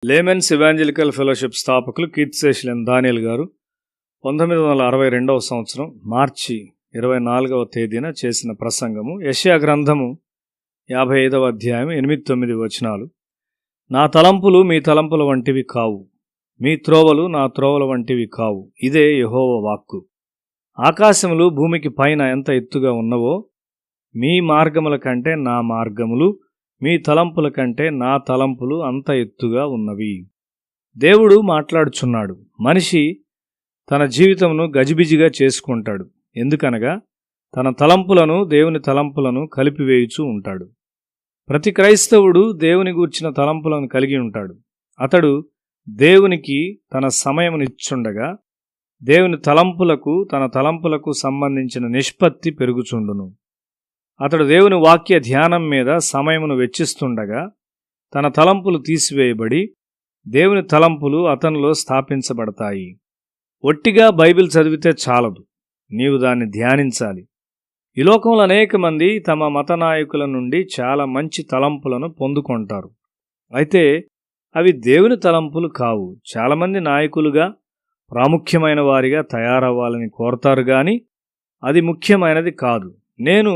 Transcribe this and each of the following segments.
Laymen's evangelical fellowship స్థాపకులు కీర్తిశేషులైన దానియేలు గారు 1962వ సంవత్సరం మార్చి 24వ తేదీన చేసిన ప్రసంగము యెషయా గ్రంథము 55వ అధ్యాయం 8-9 వచనాలు. నా తలంపులు మీ తలంపుల వంటివి కావు, మీ త్రోవలు నా త్రోవల వంటివి కావు, ఇదే యెహోవా వాక్కు. ఆకాశములు భూమికి పైన ఎంత ఎత్తుగా ఉన్నవో మీ మార్గముల కంటే నా మార్గములు, మీ తలంపుల కంటే నా తలంపులు అంత ఎత్తుగా ఉన్నవి. దేవుడు మాట్లాడుచున్నాడు. మనిషి తన జీవితమును గజిబిజిగా చేసుకుంటాడు. ఎందుకనగా తన తలంపులను దేవుని తలంపులను కలిపివేయుచూ ఉంటాడు. ప్రతి క్రైస్తవుడు దేవుని గూర్చిన తలంపులను కలిగి ఉంటాడు. అతడు దేవునికి తన సమయమునిచ్చుండగా దేవుని తలంపులకు తన తలంపులకు సంబంధించిన నిష్పత్తి పెరుగుచుండును. అతడు దేవుని వాక్య ధ్యానం మీద సమయమును వెచ్చిస్తుండగా తన తలంపులు తీసివేయబడి దేవుని తలంపులు అతనిలో స్థాపించబడతాయి. ఒట్టిగా బైబిల్ చదివితే చాలదు, నీవు దాన్ని ధ్యానించాలి. ఈ లోకంలో అనేక మంది తమ మత నాయకుల నుండి చాలా మంచి తలంపులను పొందుకుంటారు. అయితే అవి దేవుని తలంపులు కావు. చాలామంది నాయకులుగా ప్రాముఖ్యమైన వారిగా తయారవ్వాలని కోరతారు గాని అది ముఖ్యమైనది కాదు. నేను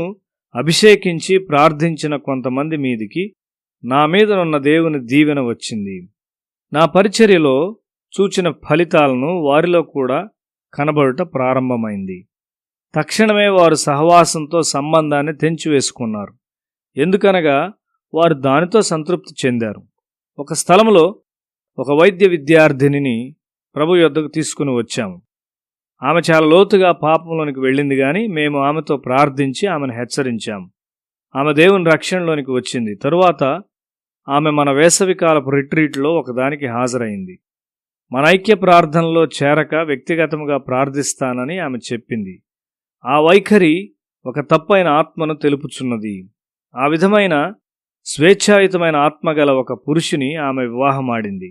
అభిషేకించి ప్రార్థించిన కొంతమంది మీదికి నా మీదనున్న దేవుని దీవెన వచ్చింది. నా పరిచర్యలో చూచిన ఫలితాలను వారిలో కూడా కనబడుట ప్రారంభమైంది. తక్షణమే వారు సహవాసంతో సంబంధాన్ని తెంచివేసుకున్నారు. ఎందుకనగా వారు దానితో సంతృప్తి చెందారు. ఒక స్థలంలో ఒక వైద్య విద్యార్థినిని ప్రభు యొద్దకు తీసుకుని వచ్చాము. ఆమె చాలా లోతుగా పాపంలోనికి వెళ్ళింది గాని మేము ఆమెతో ప్రార్థించి ఆమెను హెచ్చరించాము. ఆమె దేవుని రక్షణలోనికి వచ్చింది. తరువాత ఆమె మన వేసవికాలపు రిట్రీట్లో ఒకదానికి హాజరైంది. మన ఐక్య ప్రార్థనలో చేరక వ్యక్తిగతముగా ప్రార్థిస్తానని ఆమె చెప్పింది. ఆ వైఖరి ఒక తప్పైన ఆత్మను తెలుపుచున్నది. ఆ విధమైన స్వేచ్ఛాయుతమైన ఆత్మగల ఒక పురుషుని ఆమె వివాహమాడింది.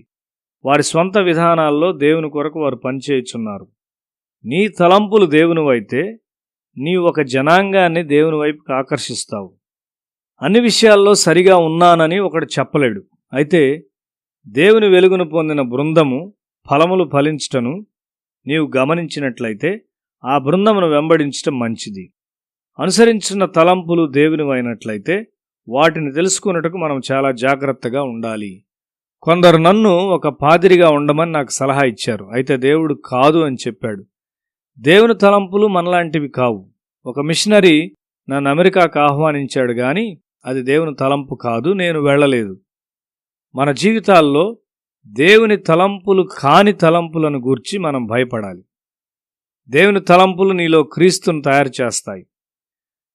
వారి స్వంత విధానాల్లో దేవుని కొరకు వారు పనిచేయుచున్నారు. నీ తలంపులు దేవునివైతే నీవు ఒక జనాంగాన్ని దేవుని వైపుకి ఆకర్షిస్తావు. అన్ని విషయాల్లో సరిగా ఉన్నానని ఒకడు చెప్పలేడు. అయితే దేవుని వెలుగును పొందిన బృందము ఫలములు ఫలించుటను నీవు గమనించినట్లయితే ఆ బృందమును వెంబడించటం మంచిది. అనుసరించిన తలంపులు దేవునివైనట్లయితే వాటిని తెలుసుకున్నట్టుకు మనం చాలా జాగ్రత్తగా ఉండాలి. కొందరు నన్ను ఒక పాదిరిగా ఉండమని నాకు సలహా ఇచ్చారు. అయితే దేవుడు కాదు అని చెప్పాడు. దేవుని తలంపులు మనలాంటివి కావు. ఒక మిషనరీ నన్ను అమెరికాకు ఆహ్వానించాడు గాని అది దేవుని తలంపు కాదు, నేను వెళ్ళలేదు. మన జీవితాల్లో దేవుని తలంపులు కాని తలంపులను గూర్చి మనం భయపడాలి. దేవుని తలంపులు నీలో క్రీస్తును తయారు చేస్తాయి.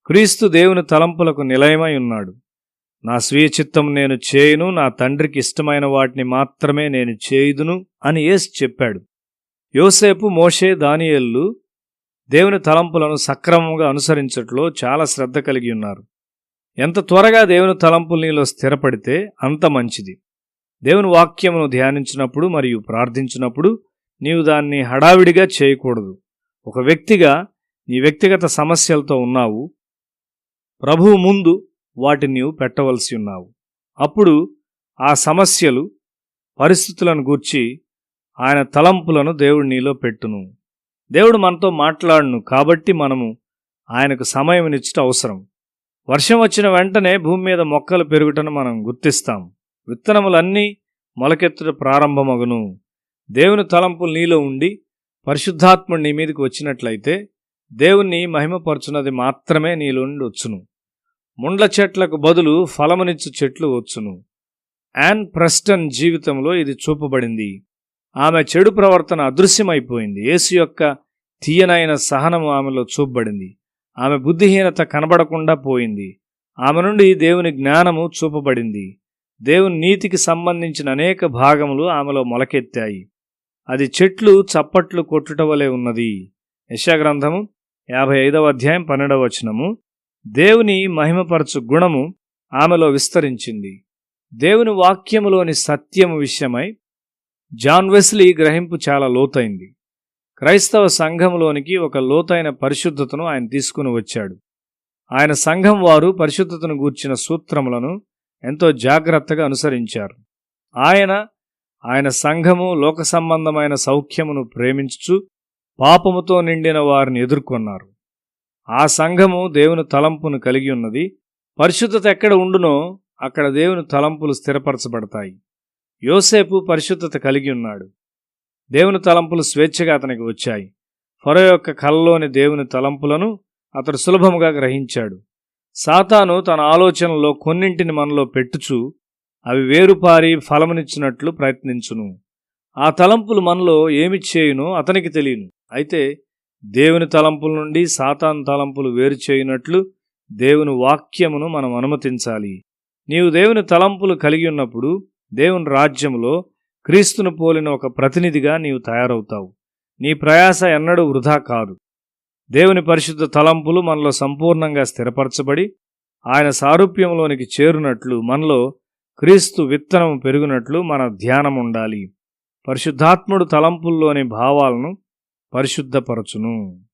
క్రీస్తు దేవుని తలంపులకు నిలయమై ఉన్నాడు. నా స్వీయ చిత్తం నేను చేయను, నా తండ్రికి ఇష్టమైన వాటిని మాత్రమే నేను చేయుదును అని యేసు చెప్పాడు. యోసేపు, మోషే, దానియేలు దేవుని తలంపులను సక్రమంగా అనుసరించట్లో చాలా శ్రద్ధ కలిగి ఉన్నారు. ఎంత త్వరగా దేవుని తలంపులు నీలో స్థిరపడితే అంత మంచిది. దేవుని వాక్యమును ధ్యానించినప్పుడు మరియు ప్రార్థించినప్పుడు నీవు దాన్ని హడావిడిగా చేయకూడదు. ఒక వ్యక్తిగా నీ వ్యక్తిగత సమస్యలతో ఉన్నావు. ప్రభువు ముందు వాటిని నీవు పెట్టవలసి ఉన్నావు. అప్పుడు ఆ సమస్యలు, పరిస్థితులను గూర్చి ఆయన తలంపులను దేవుడు నీలో పెట్టును. దేవుడు మనతో మాట్లాడును. కాబట్టి మనము ఆయనకు సమయమునిచ్చుట అవసరం. వర్షం వచ్చిన వెంటనే భూమి మీద మొక్కలు పెరుగుటను మనం గుర్తిస్తాం. విత్తనములన్నీ మొలకెత్తుట ప్రారంభమగును. దేవుని తలంపులు నీలో ఉండి పరిశుద్ధాత్ముడు నీ మీదకి వచ్చినట్లయితే దేవుణ్ణి మహిమపరచున్నది మాత్రమే నీలో నుండి వచ్చును. ముండ్ల చెట్లకు బదులు ఫలమునిచ్చు చెట్లు వచ్చును. యాన్ ప్రెస్టన్ జీవితంలో ఇది చూపబడింది. ఆమె చెడు ప్రవర్తన అదృశ్యమైపోయింది. యేసు యొక్క తీయనైన సహనము ఆమెలో చూపబడింది. ఆమె బుద్ధిహీనత కనబడకుండా పోయింది. ఆమె నుండి దేవుని జ్ఞానము చూపబడింది. దేవుని నీతికి సంబంధించిన అనేక భాగములు ఆమెలో మొలకెత్తాయి. అది చెట్లు చప్పట్లు కొట్టుట వలె ఉన్నది. యెషయా గ్రంథము 55వ అధ్యాయం 12వ వచనము. దేవుని మహిమపరచు గుణము ఆమెలో విస్తరించింది. దేవుని వాక్యములోని సత్యము విషయమై జాన్ వెస్లీ గ్రహింపు చాలా లోతైంది. క్రైస్తవ సంఘములోనికి ఒక లోతైన పరిశుద్ధతను ఆయన తీసుకుని వచ్చాడు. ఆయన సంఘం వారు పరిశుద్ధతను గూర్చిన సూత్రములను ఎంతో జాగ్రత్తగా అనుసరించారు. ఆయన ఆయన సంఘము లోక సంబంధమైన సౌఖ్యమును ప్రేమించుచు పాపముతో నిండిన వారిని ఎదుర్కొన్నారు. ఆ సంఘము దేవుని తలంపును కలిగి ఉన్నది. పరిశుద్ధత ఎక్కడ ఉండునో అక్కడ దేవుని తలంపులు స్థిరపరచబడతాయి. యోసేపు పరిశుద్ధత కలిగి ఉన్నాడు. దేవుని తలంపులు స్వేచ్ఛగా అతనికి వచ్చాయి. ఫరో యొక్క కలలోని దేవుని తలంపులను అతడు సులభముగా గ్రహించాడు. సాతాను తన ఆలోచనలో కొన్నింటిని మనలో పెట్టుచు అవి వేరుపారి ఫలమునిచ్చినట్లు ప్రయత్నించును. ఆ తలంపులు మనలో ఏమి చేయునో అతనికి తెలియను. అయితే దేవుని తలంపుల నుండి సాతాను తలంపులు వేరు చేయునట్లు దేవుని వాక్యమును మనం అనుమతించాలి. నీవు దేవుని తలంపులు కలిగి ఉన్నప్పుడు దేవుని రాజ్యములో క్రీస్తును పోలిన ఒక ప్రతినిధిగా నీవు తయారవుతావు. నీ ప్రయాస ఎన్నడూ వృధా కాదు. దేవుని పరిశుద్ధ తలంపులు మనలో సంపూర్ణంగా స్థిరపరచబడి ఆయన సారూప్యంలోనికి చేరునట్లు మనలో క్రీస్తు విత్తనం పెరుగునట్లు మన ధ్యానం ఉండాలి. పరిశుద్ధాత్ముడు తలంపుల్లోని భావాలను పరిశుద్ధపరచును.